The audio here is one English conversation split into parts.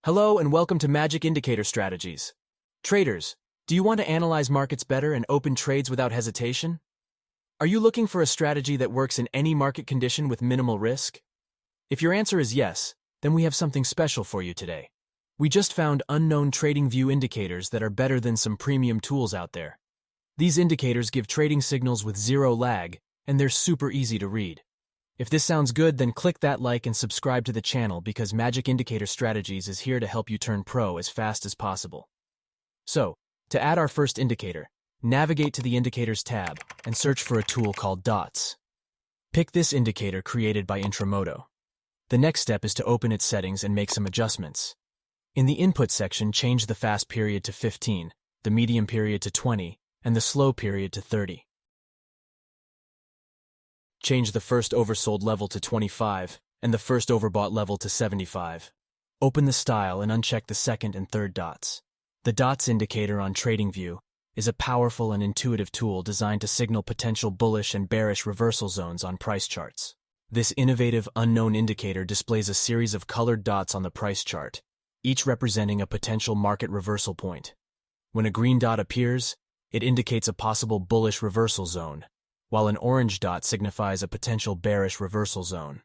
Hello and welcome to Magic Indicator Strategies. Traders, do you want to analyze markets better and open trades without hesitation? Are you looking for a strategy that works in any market condition with minimal risk? If your answer is yes, then we have something special for you today. We just found unknown TradingView indicators that are better than some premium tools out there. These indicators give trading signals with zero lag, and they're super easy to read. If this sounds good, then click that like and subscribe to the channel because Magic Indicator Strategies is here to help you turn pro as fast as possible. So, to add our first indicator, navigate to the Indicators tab and search for a tool called Dots. Pick this indicator created by Intramoto. The next step is to open its settings and make some adjustments. In the Input section, change the fast period to 15, the medium period to 20, and the slow period to 30. Change the first oversold level to 25 and the first overbought level to 75. Open the style and uncheck the second and third dots. The dots indicator on TradingView is a powerful and intuitive tool designed to signal potential bullish and bearish reversal zones on price charts. This innovative unknown indicator displays a series of colored dots on the price chart, each representing a potential market reversal point. When a green dot appears, it indicates a possible bullish reversal zone, while an orange dot signifies a potential bearish reversal zone.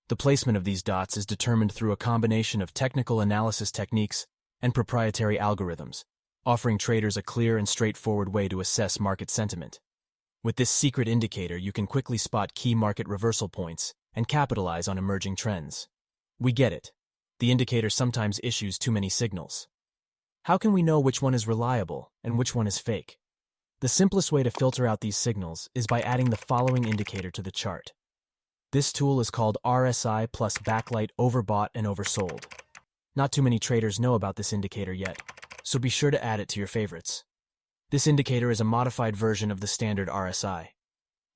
The placement of these dots is determined through a combination of technical analysis techniques and proprietary algorithms, offering traders a clear and straightforward way to assess market sentiment. With this secret indicator, you can quickly spot key market reversal points and capitalize on emerging trends. We get it. The indicator sometimes issues too many signals. How can we know which one is reliable and which one is fake? The simplest way to filter out these signals is by adding the following indicator to the chart. This tool is called RSI plus backlight overbought and oversold. Not too many traders know about this indicator yet, so be sure to add it to your favorites. This indicator is a modified version of the standard RSI.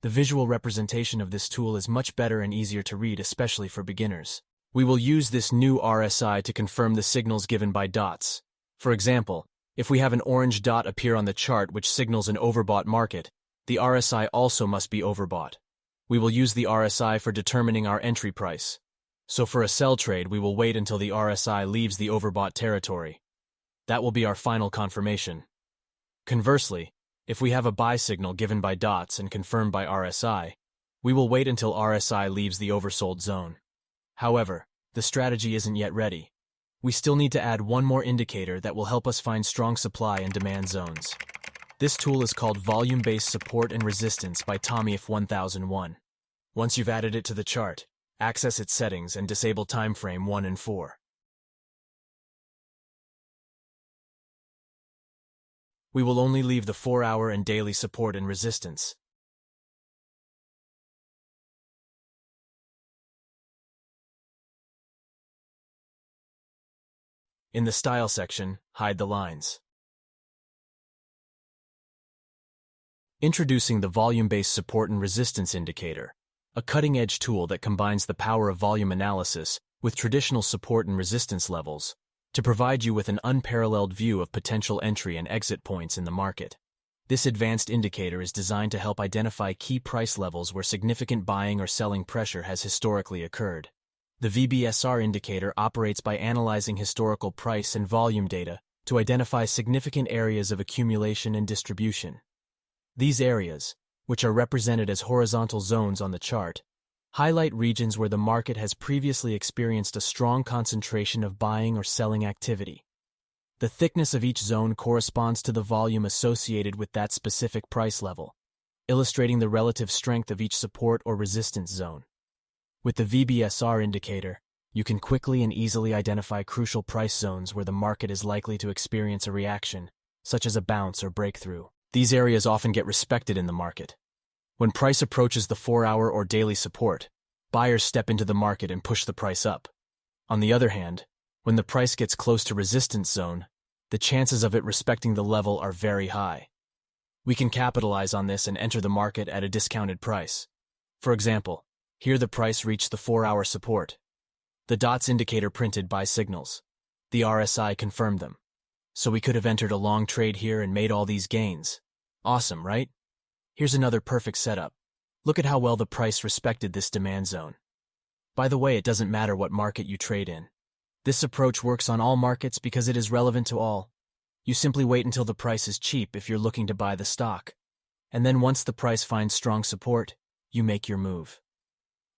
The visual representation of this tool is much better and easier to read, especially for beginners. We will use this new RSI to confirm the signals given by dots. For example, if we have an orange dot appear on the chart which signals an overbought market, the RSI also must be overbought. We will use the RSI for determining our entry price. So for a sell trade, we will wait until the RSI leaves the overbought territory. That will be our final confirmation. Conversely, if we have a buy signal given by dots and confirmed by RSI, we will wait until RSI leaves the oversold zone. However, the strategy isn't yet ready. We still need to add one more indicator that will help us find strong supply and demand zones. This tool is called Volume-Based Support and Resistance by Tommyf 1001. Once you've added it to the chart, access its settings and disable timeframe 1 and 4. We will only leave the 4-hour and daily support and resistance. In the Style section, hide the lines. Introducing the Volume-Based Support and Resistance Indicator, a cutting-edge tool that combines the power of volume analysis with traditional support and resistance levels to provide you with an unparalleled view of potential entry and exit points in the market. This advanced indicator is designed to help identify key price levels where significant buying or selling pressure has historically occurred. The VBSR indicator operates by analyzing historical price and volume data to identify significant areas of accumulation and distribution. These areas, which are represented as horizontal zones on the chart, highlight regions where the market has previously experienced a strong concentration of buying or selling activity. The thickness of each zone corresponds to the volume associated with that specific price level, illustrating the relative strength of each support or resistance zone. With the VBSR indicator, you can quickly and easily identify crucial price zones where the market is likely to experience a reaction, such as a bounce or breakthrough. These areas often get respected in the market. When price approaches the 4-hour or daily support, buyers step into the market and push the price up. On the other hand, when the price gets close to resistance zone, the chances of it respecting the level are very high. We can capitalize on this and enter the market at a discounted price. For example, here the price reached the 4-hour support. The dots indicator printed buy signals. The RSI confirmed them. So we could have entered a long trade here and made all these gains. Awesome, right? Here's another perfect setup. Look at how well the price respected this demand zone. By the way, it doesn't matter what market you trade in. This approach works on all markets because it is relevant to all. You simply wait until the price is cheap if you're looking to buy the stock. And then once the price finds strong support, you make your move.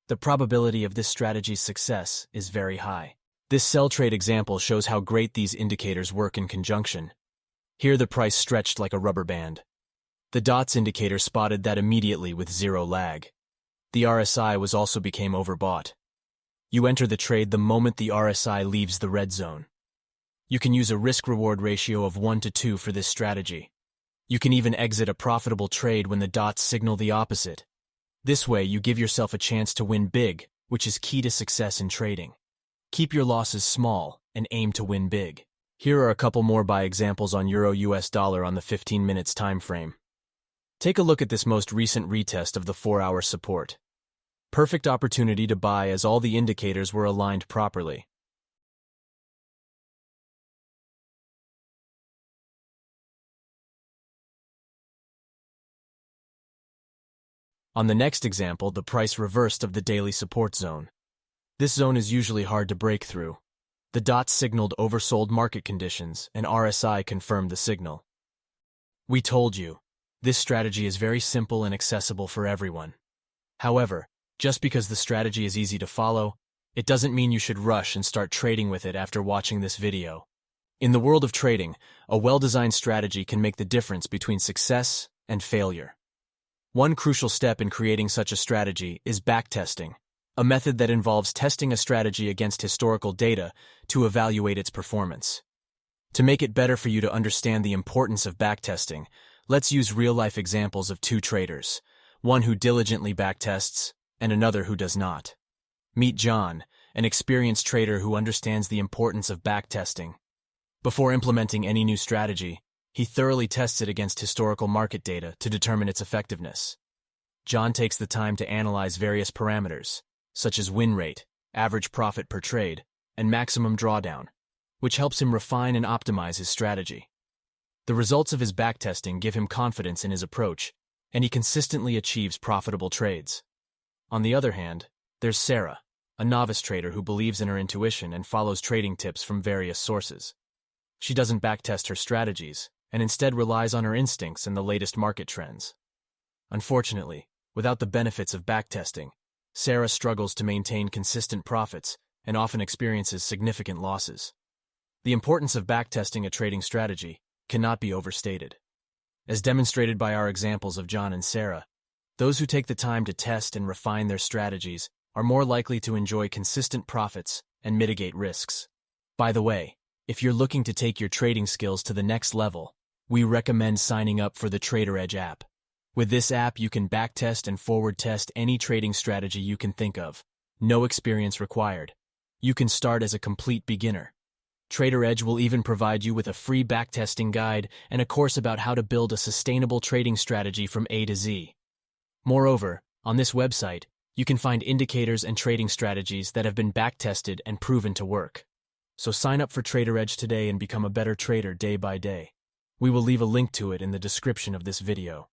The probability of this strategy's success is very high. This sell trade example shows how great these indicators work in conjunction. Here the price stretched like a rubber band. The dots indicator spotted that immediately with zero lag. The RSI also became overbought. You enter the trade the moment the RSI leaves the red zone. You can use a risk-reward ratio of 1 to 2 for this strategy. You can even exit a profitable trade when the dots signal the opposite. This way, you give yourself a chance to win big, which is key to success in trading. Keep your losses small and aim to win big. Here are a couple more buy examples on Euro-US dollar on the 15 minutes time frame. Take a look at this most recent retest of the 4-hour support. Perfect opportunity to buy as all the indicators were aligned properly. On the next example, the price reversed of the daily support zone. This zone is usually hard to break through. The dots signaled oversold market conditions, and RSI confirmed the signal. We told you, this strategy is very simple and accessible for everyone. However, just because the strategy is easy to follow, it doesn't mean you should rush and start trading with it after watching this video. In the world of trading, a well-designed strategy can make the difference between success and failure. One crucial step in creating such a strategy is backtesting, a method that involves testing a strategy against historical data to evaluate its performance. To make it better for you to understand the importance of backtesting, let's use real-life examples of two traders, one who diligently backtests and another who does not. Meet John, an experienced trader who understands the importance of backtesting. Before implementing any new strategy, he thoroughly tests it against historical market data to determine its effectiveness. John takes the time to analyze various parameters, such as win rate, average profit per trade, and maximum drawdown, which helps him refine and optimize his strategy. The results of his backtesting give him confidence in his approach, and he consistently achieves profitable trades. On the other hand, there's Sarah, a novice trader who believes in her intuition and follows trading tips from various sources. She doesn't backtest her strategies, and instead relies on her instincts and the latest market trends. Unfortunately, without the benefits of backtesting, Sarah struggles to maintain consistent profits and often experiences significant losses. The importance of backtesting a trading strategy cannot be overstated. As demonstrated by our examples of John and Sarah, those who take the time to test and refine their strategies are more likely to enjoy consistent profits and mitigate risks. By the way, if you're looking to take your trading skills to the next level, we recommend signing up for the TradingView app. With this app, you can backtest and forward test any trading strategy you can think of. No experience required. You can start as a complete beginner. TradingView will even provide you with a free backtesting guide and a course about how to build a sustainable trading strategy from A to Z. Moreover, on this website, you can find indicators and trading strategies that have been backtested and proven to work. So sign up for TradingView today and become a better trader day by day. We will leave a link to it in the description of this video.